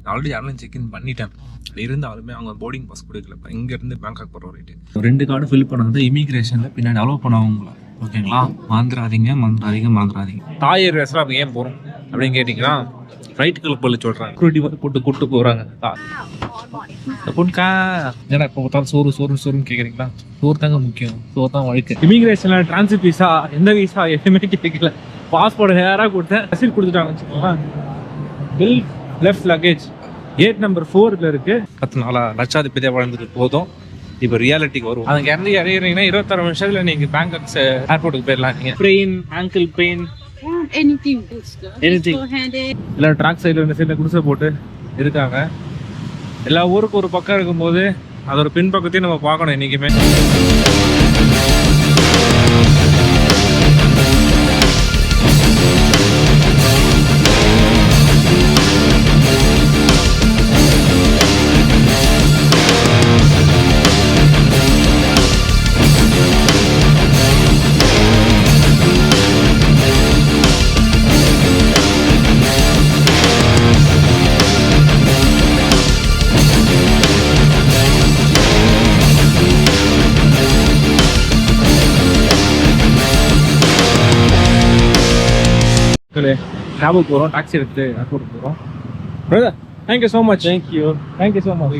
Already யாரும் check in பண்ணிட்டேன். இருந்தாலுமே அவங்க போர்டிங் பாஸ் கொடுக்கல. இப்போ இங்கேருந்து பேங்காக் போகிற ரைட்டு 2 கார்டு ஃபில் பண்ணது இமிக்ரேஷனில் பின்னாடி அலோவ் பண்ணுவாங்களா? ஓகேங்களா? மறந்துடாதீங்க. தாய் ஏர்வேஸ்லாம் அப்போ ஏன் போகிறோம் அப்படின்னு கேட்டிங்கன்னா ஃப்ளைட்டுக்குள்ள போல சொல்கிறாங்க. செக்யூரிட்டி வந்து கூட்டு போகிறாங்க. பொண்ணுக்கா ஏன்னா இப்போ பார்த்தாலும் சோறுன்னு கேட்குறீங்களா? சோறு தாங்க முக்கியம், சோறு தான் வழக்கு. இமிக்ரேஷனில் டிரான்சிட் விசா எந்த விசா எதுவுமே கேட்கல. பாஸ்போர்ட் நேராக கொடுத்தேன், ரசீட் கொடுத்துட்டாங்க வச்சுக்கோங்க. Bill left luggage gate number 4 இருக்கு. 10 நாளா லட்சாதிபதியாக வாழ்ந்துட்டு போதும். இப்போ ரியாலிட்டிக்கு வரும். அதுக்கு இறந்து இறங்குறீங்கன்னா 26 நிமிஷத்துல நீங்க பேங்காக் ஏர்போர்ட்டுக்கு போயிடலாம். நீங்க பெயின், ஆங்கிள் பெயின், anything. எல்லாம் ட்ராக் சைடில் 2 சைடில் குடிசை போட்டு இருக்காங்க. எல்லா ஊருக்கு ஒரு பக்கம் இருக்கும்போது அதோட பின்பக்கத்தையும் நம்ம பார்க்கணும் என்னைக்குமே. டிராவல் போகிறோம், டாக்ஸி எடுத்து ஏர்போர்ட் போகிறோம். Brother, thank you so much. Thank you so much.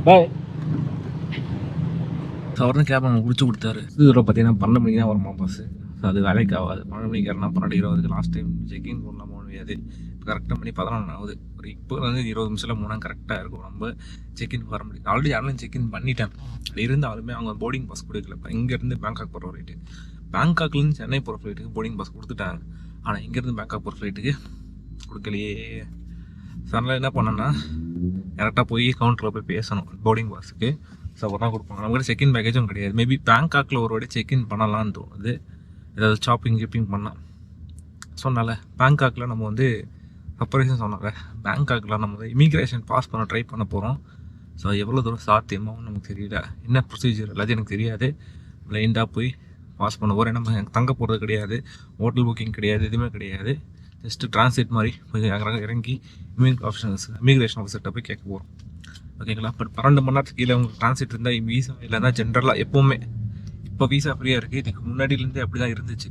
Bye. அவர்தான் கேப் அவங்க குடிச்சு கொடுத்தாரு. இதில் பார்த்தீங்கன்னா 12 மணிக்கு தான் வருமா பஸ்ஸு. ஸோ அது வேலைக்கு ஆகாது. 12 மணிக்கு ஏறினா 12:20. லாஸ்ட் டைம் செக்இன் பண்ணலாம் முடியாது. இப்போ கரெக்டாக மணி 11 ஆகுது. ஒரு இப்போ வந்து 20 நிமிஷத்தில் போனால் கரெக்டாக இருக்கும். நம்ம செக்இன் வர முடியும். ஆல்ரெடி யாரும் செக்இன் பண்ணிட்டேன். இருந்தாலுமே அவங்க போர்டிங் பாஸ் கொடுக்கல. இப்போ இங்கேருந்து பேங்காக் போகிற ரைட்டு. பேங்காக்லேருந்து சென்னை போகிற ஃப்ளைட்டுக்கு போர்டிங் பாஸ் கொடுத்துட்டாங்க. ஆனால் இங்கேருந்து பேங்காக் போகிற ஃப்ளைட்டுக்கு கொடுக்கலையே. ஸோ அதனால் என்ன பண்ணேன்னா கரெக்டாக போய் கவுண்டரில் போய் பேசணும் போர்டிங் பாஸுக்கு. ஸோ அப்போ தான் கொடுப்பாங்க. நம்மகிட்ட செக்இன் பேக்கேஜும் கிடையாது. மேபி பேங்காக்கில் ஒரு வாட்டி செக்இன் பண்ணலான்னு தோணுது. ஏதாவது ஷாப்பிங் பண்ணால் சொன்னால பேங்காக்கில் நம்ம வந்து சர்ப்ரைஸும் சொன்னால பேங்காக்கில் நம்ம வந்து இமிக்ரேஷன் பாஸ் பண்ண ட்ரை பண்ண போகிறோம். ஸோ எவ்வளோ தூரம் சாத்தியமாகவும் நமக்கு தெரியல. என்ன ப்ரொசீஜர் எல்லாத்தையும் எனக்கு தெரியாது. ப்ளைண்டாக போய் பாஸ் பண்ண போகிறேன். நம்ம தங்க போகிறது கிடையாது, ஹோட்டல் புக்கிங் கிடையாது, எதுவுமே கிடையாது. ஜஸ்ட்டு டிரான்ஸ்லேட் மாதிரி கொஞ்சம் இறங்கி இமிக்ரேஷன் ஆஃபீஸர்கிட்ட போய் கேட்க போகிறோம். ஓகேங்களா? பட் 12 மணி நேரத்துக்கு கீழே உங்களுக்கு டிரான்ஸ்லேட் இருந்தால் வீசா இல்லைன்னா ஜென்ரலாக எப்போவுமே இப்போ வீசா ஃப்ரீயாக இருக்குது. இதுக்கு முன்னாடியிலேருந்தே அப்படி தான் இருந்துச்சு.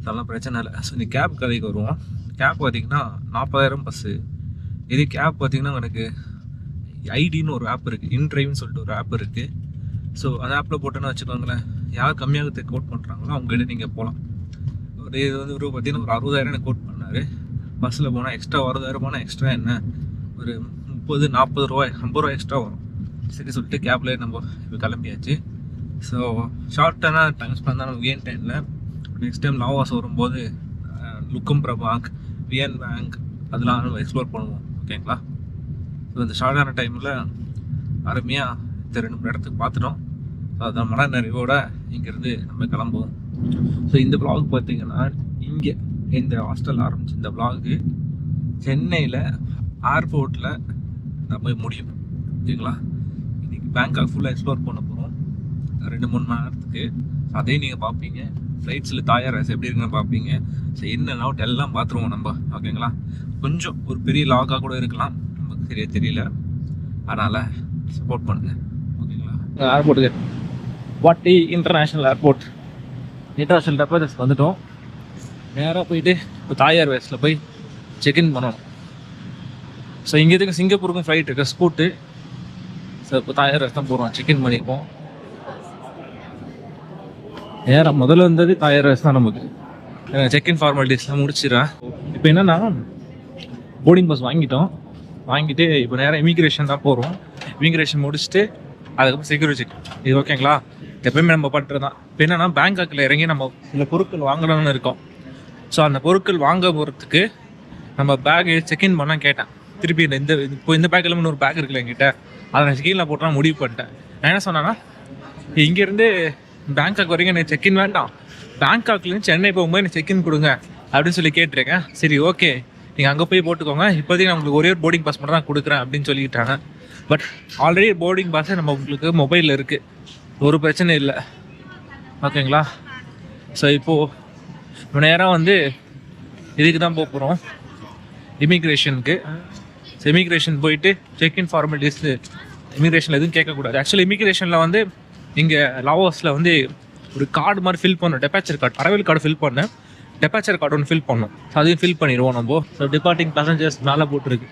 அதெல்லாம் பிரச்சனை இல்லை. ஸோ இந்த கேப் கதைக்கு வருவோம். கேப் பார்த்திங்கன்னா 40,000 பஸ்ஸு. இதே கேப் பார்த்திங்கன்னா எனக்கு ஐடின்னு ஒரு ஆப் இருக்குது, இன்ட்ரைவ்னு சொல்லிட்டு ஒரு ஆப் இருக்குது. ஸோ அந்த ஆப்பில் போட்டோன்னு வச்சுக்கோங்களேன், யார் கம்மியாக கோட் பண்ணுறாங்களோ அவங்ககிட்ட நீங்கள் போகலாம். இது வந்து ஒரு பார்த்தீங்கன்னா ஒரு 60,000 எனக்கு கோட் பண்ணார். பஸ்ஸில் போனால் எக்ஸ்ட்ரா 60,000 போனால் எக்ஸ்ட்ரா என்ன ஒரு 30, 40 ரூபா, 50 ரூபா எக்ஸ்ட்ரா வரும். சரி சொல்லிட்டு கேப்லேயே நம்ம இப்போ கிளம்பியாச்சு. ஸோ ஷார்ட்டான டைம் ஸ்பெண்ட் தான் நமக்கு ஏன் டைமில். நெக்ஸ்ட் டைம் லாவாஸ் வரும்போது லுக்கும்பிர பேங்க், வியன் பேங்க் அதெல்லாம் நம்ம எக்ஸ்ப்ளோர் பண்ணுவோம். ஓகேங்களா? ஸோ இந்த ஷார்ட்டான டைமில் அருமையாக இந்த 2-3 இடத்துக்கு பார்த்துட்டோம். ஸோ அதை மன நிறைவோட இங்கேருந்து நம்ம கிளம்புவோம். ஸோ இந்த vlog பார்த்திங்கன்னா இங்கே இந்த ஹாஸ்டல் ஆரம்பிச்சு இந்த vlog சென்னையில் ஏர்போர்ட்டில் நான் போய் முடியும். ஓகேங்களா? இன்றைக்கி பேங்காக் ஃபுல்லாக எக்ஸ்ப்ளோர் பண்ண போகிறோம் 2-3 மணி நேரத்துக்கு. அதையும் நீங்கள் பார்ப்பீங்க. ஃப்ளைட்ஸில் தாயார் எப்படி இருக்குன்னு பார்ப்பீங்க. ஸோ என்ன அவுட் எல்லாம் பார்த்துருவோம் நம்ம. ஓகேங்களா? கொஞ்சம் ஒரு பெரிய லாகாக கூட இருக்கலாம், நமக்கு சரியாக தெரியல. அதனால் சப்போர்ட் பண்ணுங்கள். ஓகேங்களா? ஏர்போர்ட்டுக்கு வாட்டி இன்டர்நேஷ்னல் ஏர்போர்ட் டப்பஸ் வந்துட்டோம். நேராக போயிட்டு இப்போ தாயார் வேஸில் போய் செக்இன் பண்ணணும். ஸோ இங்கேருந்து சிங்கப்பூருக்கும் ஃப்ளைட் இருக்குது, ஸ்கூட்டு. ஸோ இப்போ தாயார் வேஸ் தான் போகிறோம், செக்இன் பண்ணிப்போம். நேராக முதல்ல வந்தது தாயார் வேஸ் தான். நமக்கு செக்இன் ஃபார்மாலிட்டிஸ்லாம் முடிச்சிடறேன். இப்போ என்னென்னா போர்டிங் பாஸ் வாங்கிட்டு இப்போ நேராக இமிக்ரேஷன் தான் போகிறோம். இமிக்ரேஷன் முடிச்சுட்டு அதுக்கப்புறம் செக்யூரிட்டி செக். இது ஓகேங்களா? எப்பயுமே நம்ம பண்ணுறது தான். இப்போ என்னென்னா பேங்காக்கில் இறங்கி நம்ம சில பொருட்கள் வாங்கணும்னு இருக்கோம். ஸோ அந்த பொருட்கள் வாங்க போகிறதுக்கு நம்ம பேக்கு செக்இன் பண்ண கேட்டேன். திருப்பி இந்த பேக்கில் இன்னொரு பேக் இருக்குல்ல என்கிட்ட, அதை நான் செக்இனில் போட்டு நான் முடிவு பண்ணிட்டேன். நான் என்ன சொன்னேன்னா, இங்கேருந்து பேங்காக் வரைக்கும் எனக்கு செக்இன் வேண்டாம், பேங்காக்லேருந்து சென்னை போகும்போது எனக்கு செக்இன் கொடுங்க அப்படின்னு சொல்லி கேட்டிருக்கேன். சரி ஓகே, நீங்கள் அங்கே போய் போட்டுக்கோங்க, இப்போதைக்கு நான் உங்களுக்கு ஒரே ஒரு போர்டிங் பாஸ் மட்டும் தான் கொடுக்குறேன் அப்படின்னு சொல்லிக்கிட்டாங்க. பட் ஆல்ரெடி போர்டிங் பாஸே நம்ம உங்களுக்கு மொபைலில் இருக்குது, ஒரு பிரச்சனை இல்லை. ஓகேங்களா? ஸோ இப்போது நேராக வந்து இதுக்கு தான் போகிறோம். இமிக்ரேஷனுக்கு. இமிக்ரேஷன் போயிட்டு செக்இன் ஃபார்மாலிட்டிஸ் இமிக்ரேஷனில் எதுவும் கேட்கக்கூடாது. ஆக்சுவலி இமிக்ரேஷனில் வந்து இங்கே லாவோஸில் வந்து ஒரு கார்டு மாதிரி ஃபில் பண்ணோம், departure card, arrival card fill பண்ணேன், டெபாச்சர் கார்டு ஒன்று ஃபில் பண்ணோம். அதையும் ஃபில் பண்ணிடுவோம் நம்ம. ஸோ டிபார்ட்டிங் பேசஞ்சர்ஸ் மேலே போட்டுருக்கு.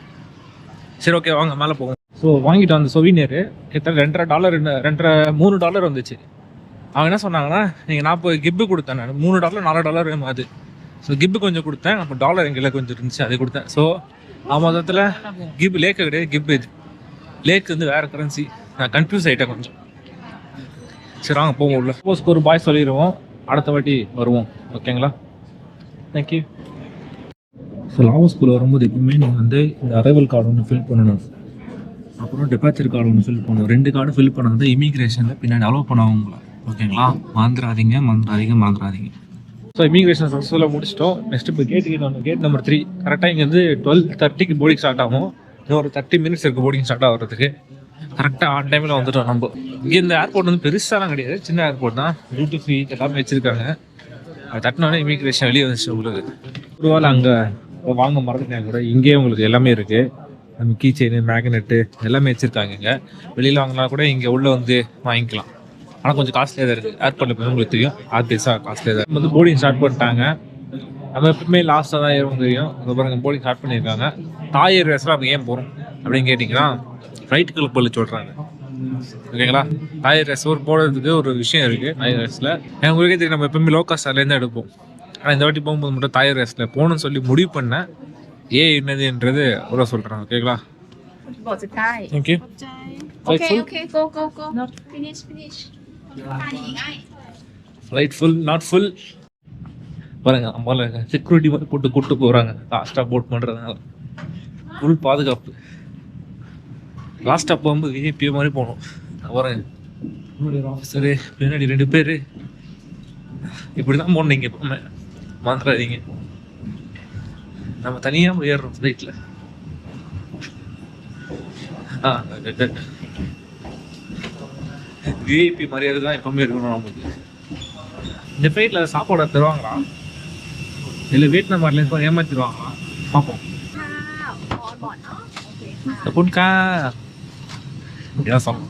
சரி ஓகே வாங்க மேலே போவோம். ஸோ வாங்கிட்டு வந்த சொவினியரு கிட்ட $2.5 $3 வந்துச்சு. அவங்க என்ன சொன்னாங்கன்னா நீங்கள் 40 கிப்பு கொடுத்தேன், நான் $3 $4 வேணும் அது. ஸோ கிப்பு கொஞ்சம் கொடுத்தேன், அப்போ டாலர் எங்களை கொஞ்சம் இருந்துச்சு அதை கொடுத்தேன். ஸோ மொத்தத்தில் கிப் லேக்கு கிடையாது, கிப் இது லேக் வந்து வேறு கரன்சி. நான் கன்ஃபியூஸ் ஆகிட்டேன் கொஞ்சம். சரி வாங்க போவோம் உள்ள. சப்போஸ்க்கு ஒரு பாய் சொல்லிடுவோம், அடுத்த வாட்டி வருவோம். ஓகேங்களா? தேங்க்யூ. ஸோ லாவோஸ்குள்ளே வரும்போது எப்பவுமே நீங்கள் வந்து இந்த அரைவல் கார்டு ஒன்று ஃபில் பண்ணணும், அப்புறம் டெபாச்சர் கார்டு ஒன்று ஃபில் பண்ணணும். 2 கார்டு ஃபில் பண்ணால் தான் இமிக்ரேஷனில் பின்னாடி அலோவ் பண்ணுவாங்க உங்களை. ஓகேங்களா? மறந்துடாதீங்க. ஸோ இமிக்ரேஷன் சக்ஸஸ்ஃபுல்லாக முடிச்சிட்டோம். நெக்ஸ்ட் இப்போ கேட் நம்பர் 3. கரெக்டாக இங்கே வந்து 12:30க்கு போர்டிங் ஸ்டார்ட் ஆகும். ஒரு 30 minutes இருக்குது போர்டிங் ஸ்டார்ட் ஆகிறதுக்கு. கரெக்டாக ஆன் டைமில் வந்துட்டோம் நம்ம. இங்கே இந்த ஏர்போர்ட் வந்து பெருசாலாம் கிடையாது, சின்ன ஏர்போர்ட் தான். டியூட்டி ஃப்ரீ எல்லாமே வச்சுருக்காங்க. அது தட்டினாலே இமிக்ரேஷன் வெளியே வந்துச்சு உங்களுக்கு. ஒருவேளை அங்கே வாங்க மறந்துட்டேன் கூட, இங்கேயே உங்களுக்கு எல்லாமே இருக்குது. நம்ம கீ செயின், மேக்னெட்டு எல்லாமே வச்சுருக்காங்க. இங்கே வெளியில் வாங்கினா கூட இங்கே உள்ளே வந்து வாங்கிக்கலாம். ஆனால் கொஞ்சம் காஸ்ட்லியாக தான் இருக்குது. ஏர்போர்ட்டில் போய் உங்களுக்கு தெரியும், ஆர்டிஸாக காஸ்ட்லியாக தான். வந்து போர்டிங் ஸ்டார்ட் பண்ணிட்டாங்க. நம்ம எப்பவுமே லாஸ்ட்டாக தான் ஏறும் தெரியும். அதுக்கப்புறம் போர்டிங் ஸ்டார்ட் பண்ணியிருக்காங்க. தாய் ஏர்வேஸில் அவங்க ஏன் போகிறோம் அப்படின்னு கேட்டிங்கன்னா ஃப்ளைட்டுகளுக்கு போல சொல்கிறாங்க. ஓகேங்களா? தாய் ஏர்வேஸ் போடுறதுக்கு ஒரு விஷயம் இருக்குது. தாய் ஏர்வேஸில் உங்களுக்கே தெரியும், நம்ம எப்பவுமே லோ காஸ்ட் அதுலேருந்து எடுப்போம். ஆனால் இந்த வாட்டி போகும்போது மட்டும் தாய் ஏர்வேஸில் போகணும்னு சொல்லி முடிவு பண்ணேன். என்னதுன்றது அவ்வளோ சொல்கிறாங்க. ஓகேங்களா? Thank you. Okay, go. Finish. Flight full, not full. பாருங்க நம்மள செக்யூரிட்டி மாதிரி போட்டு கூப்பிட்டு போகிறாங்க. லாஸ்ட்டாக போட் பண்ணுறதுனால ஃபுல் பாதுகாப்பு. லாஸ்ட்டாக போகும்போது விஐபி மாதிரி போகணும். பாருங்க ஆஃபீஸரு பின்னாடி 2 பேர். இப்படி தான் போகணும். நீங்கள் எப்பவுமே மறந்துடாதீங்க. நம்ம தனியாக ஏறுறோம் ஃப்ளைட்டில். விஐபி மரியாதை தான் எப்பவுமே இருக்கணும் நமக்கு. இந்த ஃப்ளைட்டில் சாப்பாடு தருவாங்களா இல்லை வியட்நாம் ஏர்லைன்ஸ் ஏமாத்திடுவாங்களா பார்ப்போம். கப்புன்கா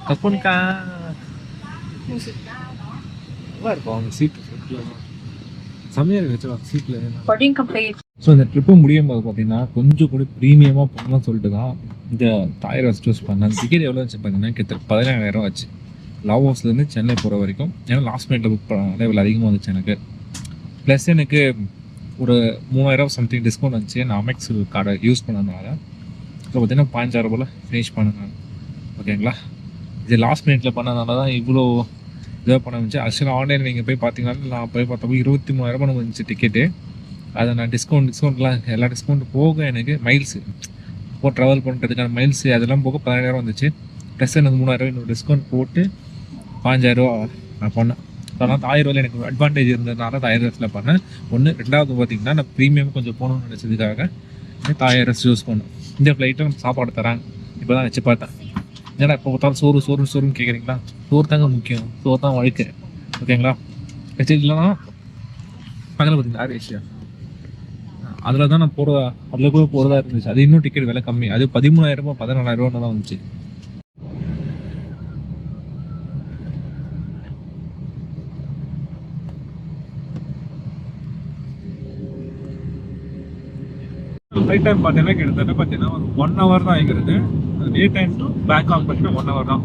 கப்புன்கா நல்லா இருக்கும் அவங்க சீட்டு. செம்மையாக இருக்கு சீட்டில். ஸோ இந்த ட்ரிப்பு முடியும் போது பார்த்தீங்கன்னா கொஞ்சம் கூட ப்ரீமியமாக போகலாம்னு சொல்லிட்டு தான் இந்த தாய் ஏர்வேஸ் சூஸ் பண்ணேன். டிக்கெட் எவ்வளோ வச்சு பார்த்தீங்கன்னா கிட்டத்தட்ட 17,000 ஆச்சு லாவோஸ்லேருந்து சென்னை போகிற வரைக்கும். ஏன்னா லாஸ்ட் மினிட்ல புக் பண்ண லெவல் அதிகமாக வந்துச்சு எனக்கு. ப்ளஸ் எனக்கு ஒரு 3,000 சம்திங் டிஸ்கவுண்ட் வந்துச்சு நான் அமெக்ஸ் கார்டை யூஸ் பண்ணதுனால. ஸோ பார்த்தீங்கன்னா 15,000 போல் ஃபினிஷ் பண்ணேன். ஓகேங்களா? இது லாஸ்ட் மினிட்ல பண்ணதுனால தான் இவ்வளோ இதாக பண்ண வந்துச்சு. ஆக்சுவலாக ஆன்லைனில் நீங்கள் போய் பார்த்தீங்கன்னா நான் போய் பார்த்தப்போ 23,000 வந்துச்சு டிக்கெட்டு. அதை நான் டிஸ்கவுண்ட்லாம் எல்லா டிஸ்கவுண்ட் போக எனக்கு மைல்ஸு இப்போ ட்ராவல் பண்ணுறதுக்கான மைல்ஸு அதெல்லாம் போக 17,000 வந்துச்சு. ப்ளஸ் எனக்கு 3,000 இன்னொரு டிஸ்கவுண்ட் போட்டு 5,000 நான் பண்ணேன். அதனால் 1,000 எனக்கு அட்வான்டேஜ் இருந்ததுனால 1,000 பண்ணேன். ஒன்று. 2வது பார்த்தீங்கன்னா நான் ப்ரீமியம் கொஞ்சம் போகணும்னு நினச்சதுக்காக 1,000 யூஸ் பண்ணேன். இந்த ஃப்ளைட்டும் சாப்பாடு தராங்க. இப்போ தான் வச்சு பார்த்தேன். ஏன்னா இப்போ பார்த்தாலும் சோறுன்னு கேட்குறீங்களா? சோறு தாங்க முக்கியம், சோறு தான் வாழ்க்கை. ஓகேங்களா? வச்சு இல்லைன்னா பக்கத்தில் பார்த்தீங்கன்னா ஏர் ஏஷியா அதில் தான் நான் அதில் கூட போகிறதா இருந்துச்சு. அது இன்னும் டிக்கெட் விலை கம்மி. அது 13,000 14,000 தான் வந்துச்சு. ஃப்ளைட் டைம் பார்த்தீங்கன்னா கிட்டத்தட்ட ஒரு 1 hour தான் ஆகிக்கிறது. டே டைம் டு பேங்காக் பார்த்தீங்கன்னா 1 hour தான்.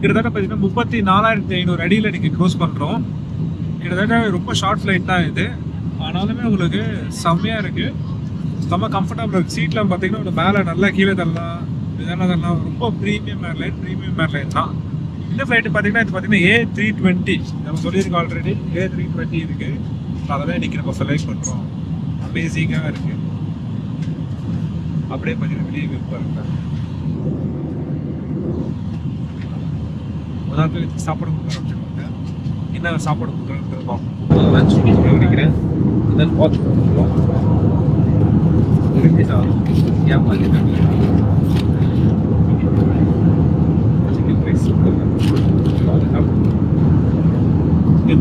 கிட்டத்தட்ட பார்த்தீங்கன்னா 34,500 அடியில் நீங்கள் க்ரோஸ் பண்ணுறோம். கிட்டத்தட்ட ரொம்ப ஷார்ட் ஃப்ளைட் தான் இது. ஆனாலுமே உங்களுக்கு செம்மையாக இருக்குது, செம்ம கம்ஃபர்டபுள் இருக்குது. சீட்டில் பார்த்தீங்கன்னா ஒரு மேலே நல்லா கீழே தரலாம், இதெல்லாம் ரொம்ப ப்ரீமியம் ஏர்லைன் தான். இந்த ஃப்ளைட்டு பார்த்தீங்கன்னா இது பார்த்தீங்கன்னா A320 நம்ம சொல்லியிருக்கோம் ஆல்ரெடி. A320 இருக்குது. அதை தான் இன்றைக்கி நம்ம செலக்ட் பண்ணுறோம். பேசிக்காக இருக்குது. அப்படியே பார்த்தீங்கன்னா வெளியே வியூ பாருங்க. முதல்ல சாப்பாடு கொடுக்குறோம். என்ன சாப்பாடு கொடுக்குறோம் லஞ்ச் நினைக்கிறேன். இதெல்லாம் பார்த்து சிக்கன்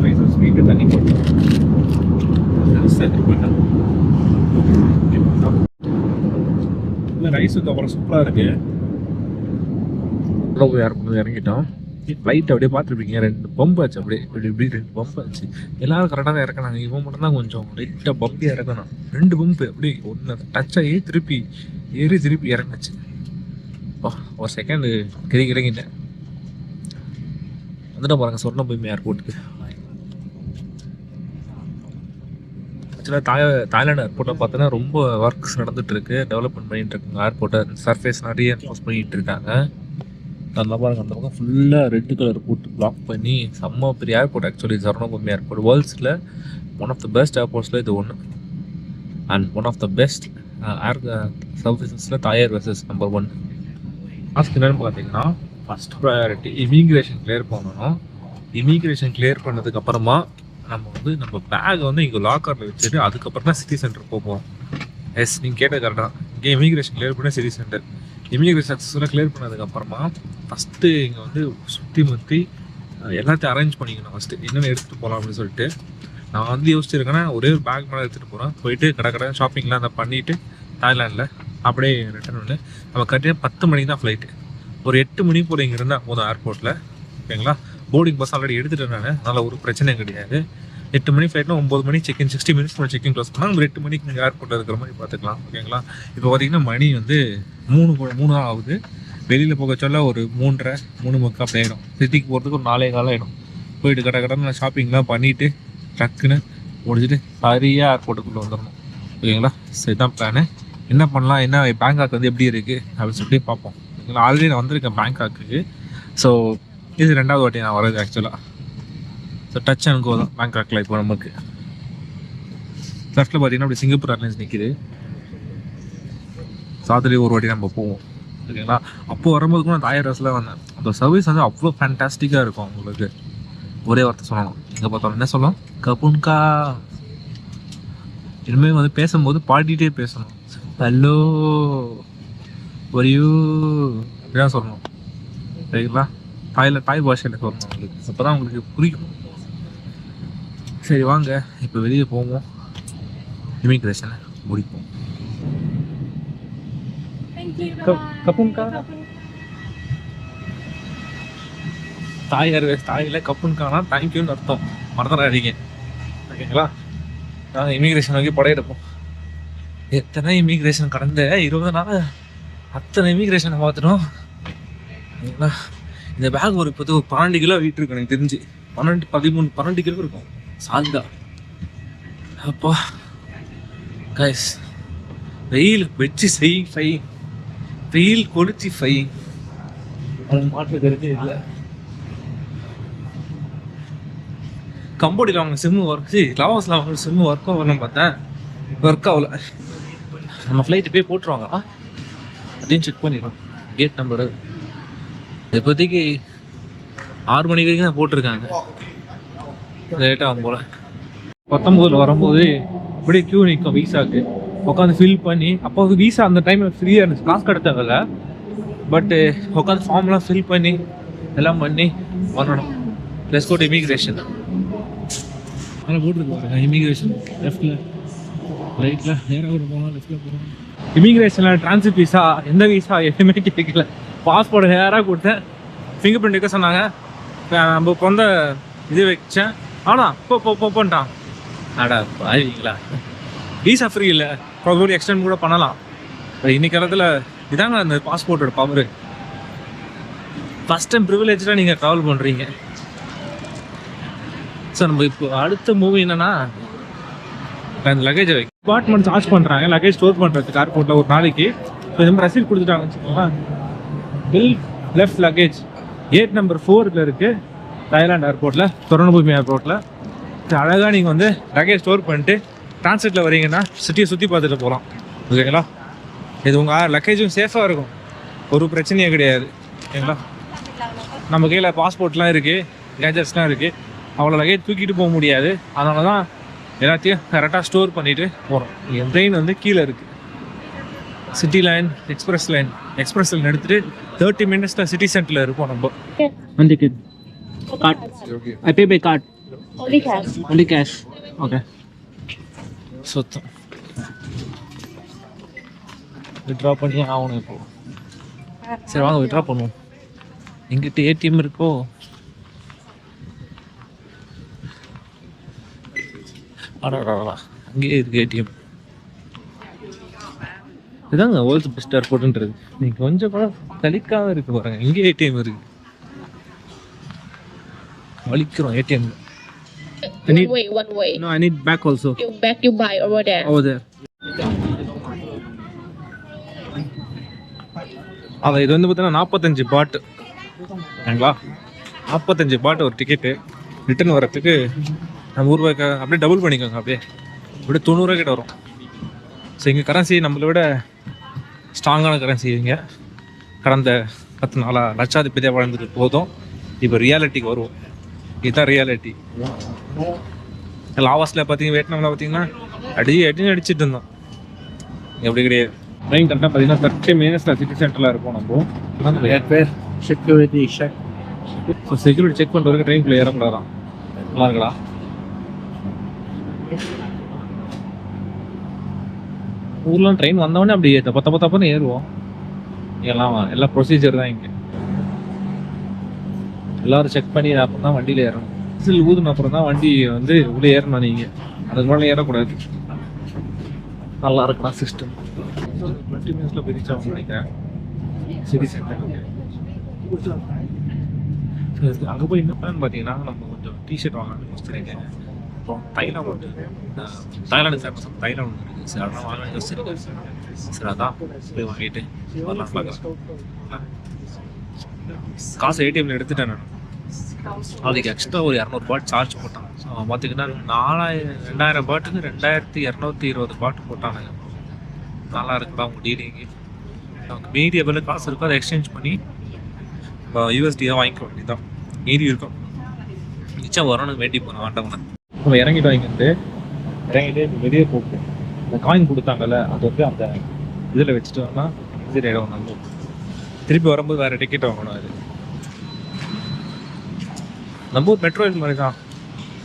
ரைஸ் ஸ்வீட்டு தண்ணி போட்டு ரைஸ் வந்து அவ்வளோ சூப்பராக இருக்கு. உள்ள போய் இறங்கிட்டோம். ஃப்ளைட் அப்படியே பார்த்துருப்பீங்க, 2 பம்ப் ஆச்சு. அப்படியே இப்படி 2 பம்ப் ஆச்சு. எல்லாரும் கரெக்டாக தான் இறக்குனாங்க. இவன் மட்டும் தான் கொஞ்சம் லைட்டாக பம்பியாக இறக்கணும். 2 பம்பு அப்படி ஒன்று டச் ஆகி திருப்பி இறங்குச்சு. ஒரு செகண்டு இறங்கிட்டேன். வந்துட்டு பாருங்க சொர்ணபூமி ஏர்போர்ட்டுக்கு. ஆக்சுவலாக தாய்லாந்து ஏர்போர்ட்டில் பார்த்தோன்னா ரொம்ப ஒர்க்ஸ் நடந்துட்டு இருக்கு, டெவலப்மெண்ட் பண்ணிட்டு இருக்காங்க. ஏர்போர்ட்டை சர்ஃபேஸ் நிறைய என்ஃபோர்ஸ் பண்ணிட்டு இருக்காங்க. நல்லா பாருங்க, அந்த பக்கம் ஃபுல்லாக ரெட் கலர் போட்டு பிளாக் பண்ணி செம்ம பெரிய ஏர்போர்ட். ஆக்சுவலி சொர்ணபூமி ஏர்போர்ட் வேர்ல்ட்ஸில் ஒன் ஆஃப் த பெஸ்ட் ஏர்போர்ட்ஸில் இது ஒன்று. And one of the best air சர்வீசஸில் தாய் ஏர்வேஸ் நம்பர் 1. டாஸ்க் என்னென்னு பார்த்தீங்கன்னா, ஃபஸ்ட் ப்ரையாரிட்டி இமிக்ரேஷன் கிளியர் பண்ணணும். இமிக்ரேஷன் கிளியர் பண்ணதுக்கப்புறமா நம்ம பேக்கை வந்து இங்கே லாக்கரில் வச்சுட்டு அதுக்கப்புறம் தான் சிட்டி சென்டர் போவோம். எஸ், நீங்கள் கேட்டது கரெக்டாக. இங்கே இமிக்ரேஷன் கிளியர் பண்ண சிட்டி சென்டர். இமிக்ரேஷன் சக்ஸஸ்ஃபுல்லாக கிளியர் பண்ணதுக்கப்புறமா ஃபஸ்ட்டு இங்கே வந்து சுற்றி எல்லாத்தையும் அரேஞ்ச் பண்ணிக்கணும். ஃபஸ்ட்டு என்னென்ன எடுத்துகிட்டு போகலாம் அப்படின்னு சொல்லிட்டு நான் வந்து யோசிச்சிருக்கேன்னா, ஒரே ஒரு பேக் மேலே எடுத்துகிட்டு போகிறேன். போயிட்டு கடை ஷாப்பிங்லாம் அதை பண்ணிவிட்டு தாய்லாண்டில் அப்படியே ரிட்டர்ன் வந்து நம்ம கட்டினா 10 மணிக்கு தான் ஃப்ளைட்டு. ஒரு 8 மணி போல் இங்கே இருந்தால் போதும் ஏர்போர்ட்டில். ஓகேங்களா, போர்டிங் பஸ் ஆல்ரெடி எடுத்துகிட்டேன் நான், அதனால் ஒரு பிரச்சனையும் கிடையாது. 8 மணி ஃப்ளைட்னா 9 மணி செக்இன், 60 மினிட்ஸ் செக்இன் க்ளோஸ் பண்ணால் நம்ம 8 மணிக்கு நீங்கள் ஏர்போர்ட்டில் இருக்கிற மாதிரி பார்த்துக்கலாம். ஓகேங்களா, இப்போ பார்த்தீங்கன்னா மணி வந்து 3 ஆகுது. வெளியில் போக சொல்ல ஒரு 3:30 அப்படி ஆகிடும். சிட்டிக்கு போகிறதுக்கு ஒரு 4:15 ஆகிடும். போயிட்டு கடை ஷாப்பிங்லாம் பண்ணிவிட்டு டக்குன்னு முடிச்சுட்டு சரியாக ஏர்போர்ட்டுக்குள்ளே வந்துடணும். ஓகேங்களா, சரிதான் பிளானு. என்ன பண்ணலாம், என்ன பேங்காக் வந்து எப்படி இருக்குது அப்படின்னு சொல்லிட்டு பார்ப்போம். ஓகேங்களா, ஆல்ரெடி நான் வந்திருக்கேன் பேங்காக்கு. ஸோ இது 2வது வாட்டி நான் வர்றது ஆக்சுவலாக. ஸோ டச் அண்ட் கோ தான் பேங்காக்கில். இப்போ நமக்கு லெஃப்ட்டில் பார்த்தீங்கன்னா அப்படி சிங்கப்பூர் ஏர்லைன்ஸ் நிற்கிது. சாத்திரி ஒரு வாட்டி நம்ம போவோம். ஓகேங்களா, அப்போது வரும்போது கூட நான் தாய் ஏர்வேஸில் வந்தேன். அந்த சர்வீஸ் வந்து அவ்வளோ ஃபேன்டாஸ்டிக்காக இருக்கும். உங்களுக்கு ஒரே வார்த்தை சொல்லணும், எங்கே பார்த்தாலும் என்ன சொல்லணும், கபுன்கா. இனிமேல் வந்து பேசும்போது பாடிட்டே பேசணும். ஹலோ வரியூ இப்படிதான் சொல்லணும். சரிங்களா, தாய் பாஷையில் சொல்லணும் உங்களுக்கு. அப்போ தான் உங்களுக்கு புரியும். சரி வாங்க இப்போ வெளியே போவோம், இமிக்ரேஷனை முடிப்போம். கப்புன்கா தாய் ஏர்வேஸ் தாயில் கப்புன்கானா தேங்க்யூன்னு அர்த்தம், மறந்துடாதீங்க. ஓகேங்களா, நாங்கள் இமிக்ரேஷன் நோக்கி படையெடுப்போம். எத்தனை இமிக்ரேஷன் கடந்த 20 நாள் அத்தனை இமிக்ரேஷனை பார்த்துட்டோம். ஓகேங்களா, இந்த பேக் ஒரு 12 கிலோ வெயிட் இருக்கு எனக்கு தெரிஞ்சு. 12 கிலோ இருக்கும் சால்தா. அப்பா கைஸ், வெயில் வச்சு வெயில் கொளுத்தி மாற்று கருத்து இல்லை. கம்போடியில் அவங்க சிம்மு லவாஸில் அவங்க சிம்மு ஒர்க் ஆகணும்னு பார்த்தேன், ஒர்க் ஆகல. நம்ம ஃப்ளைட்டு போய் போட்டுருவாங்க அப்படின்னு செக் பண்ணிடுறோம். கேட் நம்பரு இப்போதைக்கு 6 மணி வரைக்கும் தான் போட்டிருக்காங்க. லேட்டாக ஆகும் போல். 19 வரும்போது இப்படியே க்யூ நிற்கும் வீசாவுக்கு, உட்காந்து ஃபில் பண்ணி. அப்போ வந்து வீசா அந்த டைமில் ஃப்ரீயாக இருந்துச்சு, காசு கிடைத்தாங்கல்ல. பட்டு உட்காந்து ஃபார்ம்லாம் ஃபில் பண்ணி எல்லாம் பண்ணி வரணும். Let's go to immigration. அதில் போட்டுருக்காங்க இமிக்ரேஷன் லெஃப்டில் ரைட்டில் நேராக ஒரு போனால் லெஃப்டில் போகிறோம். இமிக்ரேஷனில் டிரான்சிட் வீசா எந்த வீசா எதுவுமே கேட்கல. பாஸ்போர்ட் நேராக கொடுத்தேன், ஃபிங்கர் பிரிண்ட் வைக்க சொன்னாங்க. நம்ம கொண்ட இது வச்சேன், ஆனால் போட்டான். ஆடா பாருங்களா, வீசா ஃப்ரீ இல்லை, ப்ராபபிலி எக்ஸ்டெண்ட் கூட பண்ணலாம். இன்னைக்கு காலத்தில் இதாங்க அந்த பாஸ்போர்ட்டோட பவர். ஃபஸ்ட் டைம் ப்ரிவிலேஜாக நீங்கள் ட்ராவல் பண்ணுறீங்க. ஸோ நம்ம இப்போ அடுத்த மூவி என்னன்னா, அந்த லக்கேஜை டிபார்ட்மெண்ட் சார்ஜ் பண்ணுறாங்க லக்கேஜ் ஸ்டோர் பண்ணுறதுக்கு ஏர்போர்ட்டில் ஒரு நாளைக்கு. ஸோ இந்த மாதிரி ரசீட் கொடுத்துட்டாங்கன்னு வச்சுக்கோங்களேன். Bill left luggage gate number 4 இருக்குது தாய்லாந்து ஏர்போர்ட்டில், சொர்ணபூமி ஏர்போர்ட்டில். அழகாக நீங்கள் வந்து லக்கேஜ் ஸ்டோர் பண்ணிட்டு டிரான்சிட்டில் வரீங்கன்னா சிட்டியை சுற்றி பார்த்துட்டு போகலாம். ஓகேங்களா, இது உங்கள் லக்கேஜும் சேஃபாக இருக்கும், ஒரு பிரச்சனையே கிடையாது. ஓகேங்களா, நம்ம கையில் பாஸ்போர்ட்லாம் இருக்குது, கேஜெட்ஸ்லாம் இருக்குது, அவ்வளோ லக்கேஜ் தூக்கிட்டு போக முடியாது. அதனால தான் எல்லாத்தையும் கரெக்டாக ஸ்டோர் பண்ணிவிட்டு போகிறோம். என் ட்ரெயின் வந்து கீழே இருக்குது, சிட்டி லைன் எக்ஸ்பிரஸ் லைன் எடுத்துகிட்டு 30 மினிட்ஸில் சிட்டி சென்டரில் இருப்போம் நம்ம. வந்து கார்ட் ஐ pay by card only cash okay. சுத்தம் விட்ரா பண்ணி ஆகணும் இப்போ. சரி வாங்க விட்ரா பண்ணுவோம். எங்கிட்ட ஏடிஎம் இருக்கோ? அடடா அங்கேயே இருக்கு ஏடிஎம். இதாங்க வேர்ல்ட்ஸ் பெஸ்ட் ஏர்போர்ட்ன்றது. நீங்கள் கொஞ்சம் கூட கலிக்காக இருக்கு பாருங்க. இங்கே ஏடிஎம் இருக்கு. வலிக்கிறோம் ATM. One way. No, I need back also. You buy over there. Over there. அதான் இது வந்து பார்த்தீங்கன்னா 45 பாட் சரிங்களா. 45 பாட் ஒரு டிக்கெட்டு. ரிட்டர்ன் வரத்துக்கு நம்ம ரூபாய்க்கு அப்படியே டபுள் பண்ணிக்கோங்க. அப்படியே 90 ரூபா கிட்ட வரும். ஸோ இங்கே கரன்சி நம்மளை விட ஸ்ட்ராங்கான கரன்சி. இங்கே கடந்த 10 நாளாக லட்சாதிபதியாக வாழ்ந்துட்டு போதும். இப்போ ரியாலிட்டிக்கு வருவோம். இதுதான் ரியாலிட்டி. லாவாஸில் பார்த்தீங்கன்னா வியட்நாமில் பார்த்தீங்கன்னா அடின்னு அடிச்சுட்டு இருந்தோம். எப்படி கிடையாது. ட்ரெயின் கரெக்டாக பார்த்தீங்கன்னா 30 மினிட்ஸில் சிட்டி சென்டரில் இருக்கும். நம்ம பேர் security check. So security check பண்ணுறதுக்கு ட்ரெயின்குள்ளே ஏறக்கூடாதான். நல்லா இருக்கா? ஊர்லாம் ட்ரெயின் வந்தவொடனே அப்படி தப்பன்னு ஏறுவோம். எல்லாம் ப்ரொசீஜர் தான். இங்கே எல்லாரும் செக் பண்ணி அப்புறம் தான் வண்டியில் ஏறணும். விசில் ஊதுன அப்புறம் தான் வண்டி வந்து உள்ளே ஏறணும். நீங்கள் அதுக்கு மேலே ஏறக்கூடாது. நல்லா இருக்கலாம் சிஸ்டம். 20 மினிட்ஸில் போய் ரீச் ஆகும் நினைக்கிறேன் சிட்டி சென்டர். அங்கே போய் என்ன பிளான் பார்த்தீங்கன்னா நம்ம கொஞ்சம் டிஷர்ட் வாங்கலாம்னு யோசிச்சிருக்கேன். அப்புறம் தைலம் வந்து தாய்லாந்து ஃபேமஸ் தைலம் ஒன்று இருக்குது சார். அதெல்லாம் வாங்கலாம்னு யோசிச்சிருக்கேன் சார். அதான் போய் வாங்கிட்டு வரலாம் பார்க்கலாம். காசு ஏடிஎம்ல எடுத்துட்டேன் நான். அதுக்கு எக்ஸ்ட்ரா ஒரு 200 பாட் சார்ஜ் போட்டான். ஸோ பார்த்தீங்கன்னா 2000 பாட்டுக்கு 2220 பாட்டு போட்டானுங்க. நல்லா இருக்குடா அவங்க டீலிங்கு. அவங்க மீதி எவ்வளோ காசு இருக்கோ அதை எக்ஸ்சேஞ்ச் பண்ணி யூஎஸ்டியாக வாங்கிக்க வேண்டியதான். மீதி இருக்கும் மிச்சம் வரணும்னு வேண்டி போனோம் ஆட்டவனை. நம்ம இறங்கிட்டு வாங்கிட்டு வெளியே போட்டு அந்த காயின் கொடுத்தாங்கல்ல அது வந்து அந்த இதில் வச்சுட்டு வரலாம். விசிட் ஆகிடும். நம்ம திருப்பி வரும்போது வேறு டிக்கெட் வாங்கணும். அது நம்ம ஊர் மெட்ரோ இது மாதிரி தான்.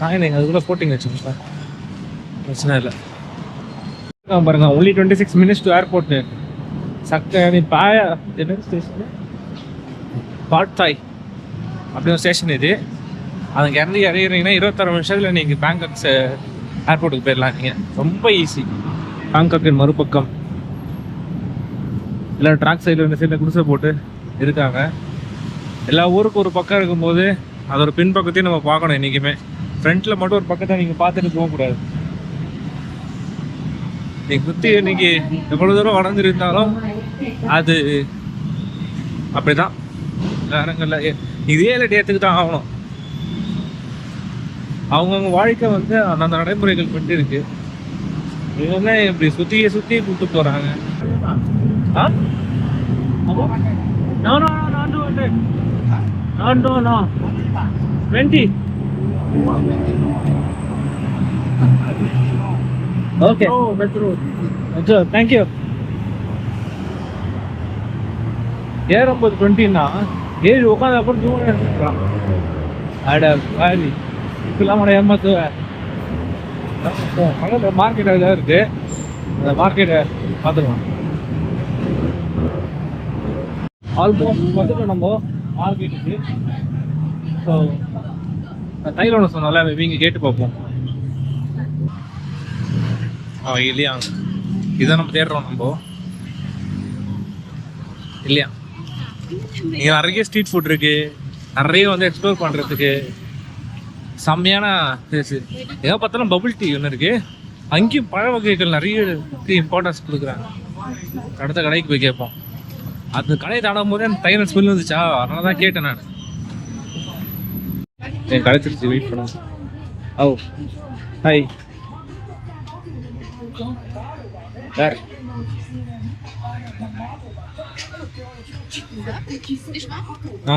காயின் நீங்கள் அதுக்குள்ளே போட்டிங்க வச்சுக்கோங்க, பிரச்சனை இல்லை. பாருங்க only 26 minutes to airport. சக்கரை பாயா என்ன ஸ்டேஷன்? பாட்தாய் அப்படி ஒரு ஸ்டேஷன் இது. அதுக்கு இறங்குறீங்கன்னா 26 நிமிஷத்தில் நீங்கள் பேங்காக் ஏர்போர்ட்டுக்கு போயிடலாம். நீங்கள் ரொம்ப ஈஸி. பேங்காக்கின் மறுபக்கம் எல்லாம் ட்ராக் சைடில் இந்த சைடில் குடிசை போட்டு இருக்காங்க. எல்லா ஊருக்கும் ஒரு பக்கம் இருக்கும்போது அதோட பின்பக்கத்தையும் நம்ம பார்க்கணும். என்றைக்குமே ஃப்ரண்ட்டில் மட்டும் ஒரு பக்கத்தை நீங்கள் பார்த்துட்டு போகக்கூடாது. நீங்கள் சுற்றி இன்னைக்கு எவ்வளோ தூரம் வளர்ந்துருந்தாலும் அது அப்படி தான். நேரங்களில் இதே ஏற்றுக்கு தான் ஆகணும். அவங்கவுங்க வாழ்க்கை வந்து அந்த நடைமுறைகள் பண்ணிட்டு இருக்கு. இவங்க இப்படி சுற்றி கூப்பிட்டு போகிறாங்க. ஆ No, not 200. No. 20. Okay. Oh, metro. Thank you. ஏறும்போது 20ன்னா ஏறி உட்காந்து அப்புறம் தூங்க. அட பாவி இப்பெல்லாம் உன ஏமாத்துவேன். பக்கத்தில் மார்க்கெட் ஏதாவது இருக்கு. அந்த மார்க்கெட்டை பார்த்துக்கலாம். ஆல்மோஸ்ட் வந்துட்டு நம்ம மார்க்கெட்டுக்கு. ஸோ தைலம் சொன்னால இவங்க கேட்டு பார்ப்போம். இல்லையா இதான் நம்ம தேடுறோம் நம்ம இல்லையா. இங்கே நிறைய ஸ்ட்ரீட் ஃபுட் இருக்கு. நிறைய வந்து எக்ஸ்ப்ளோர் பண்ணுறதுக்கு செம்மையான பிளேஸு. எதை பார்த்தாலும் பபுள் டீ ஒன்று இருக்கு. அங்கேயும் பழ வகைகள் நிறைய இம்பார்ட்டன்ஸ் கொடுக்குறாங்க. அடுத்த கடைக்கு போய் கேட்போம். அந்த கடையை தாடும் போது அந்த தைலம் ஸ்மெல் வந்துச்சா, அதனால தான் கேட்டேன் நான். என் கிடைச்சிருச்சு, வெயிட் பண்ணுங்க. Oh hi sir.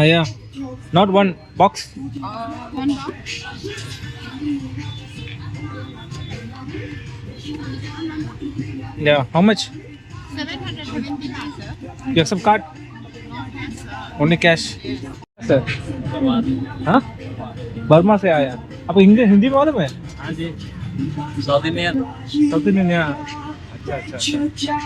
Yeah, not one box. One box. Yeah, how much? 770 baht, sir. You accept card? Only cash. Sir. हाँ? बर्मा से आया. आपको इंग्लिश हिंदी मालूम है? हाँ जी. South Indian. अच्छा.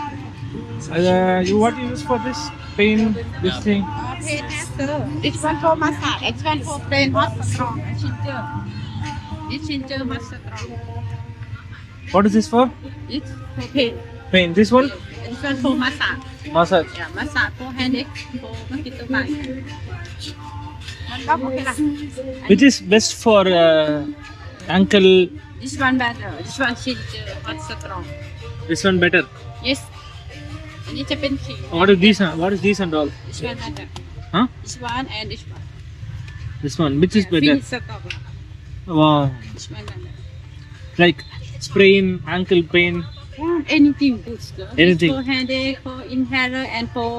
What you use for this pain? This thing? Pain sir. This one for massage. This one for plain hot strong. Ginger. This ginger massage strong. What is this for? It's for pain. Pain. This one? This one for massage. Massage. Yeah, massage for headache. For mosquito bite. Okay lah. Which is best for ankle? This one better. This one ginger hot strong. This one better. Yes. Ini cepenci. What is this? What is this and all? This one better. Huh? This one and this one. This one. Which is better? Finish stop lah. Wow. This one better. Like sprain, ankle pain. Yeah, anything good. Sir. Anything. It's for headache, for inhaler, and for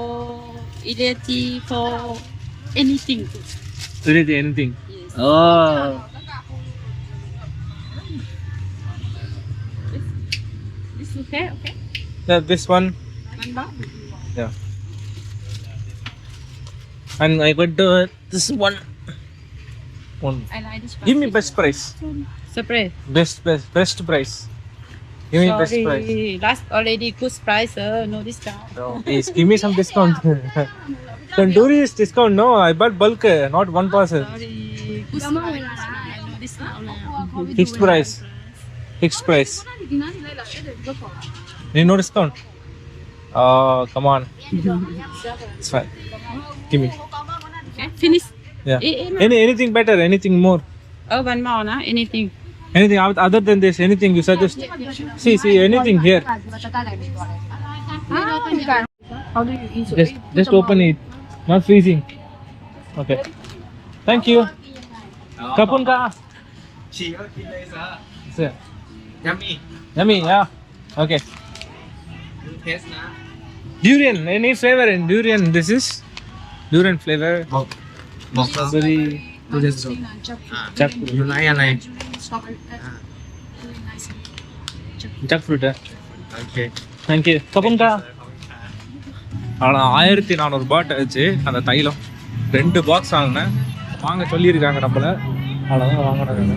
EDT, for anything good. Anything. Yes. Oh. This okay? Okay. This one. One box. Yeah. And I got this one. I like this one. Give me best price. Spray. Best price. Give me best price. Sorry, last already good price, sir. No discount. No, please give me some discount. Tandoori is discount. No, I bought bulk, not one parcel. Sorry, good price. No discount now. Fixed price. Fixed price. No discount. Oh, come on. It's fine. Give me. Okay, finish. Yeah. Anything better? Anything more? Oh, one more, na? Anything. Anything other than this? Anything you suggest? See, anything here. How do you use it? Just open it. Not freezing. Okay. Thank you. Kapun ka? Sir. Yummy, yeah. Okay. Durian. Any flavor in durian? This is durian flavor. Strawberry. Jackfruit. You likeอะไร Jackfruit. Okay. Thank you. Kapun ka? ஆனால் 1400 பாட் ஆச்சு அந்த தைலம் 2 box வாங்கினேன் வாங்க சொல்லியிருக்காங்க நம்மள அவ்வளோதான் வாங்கினது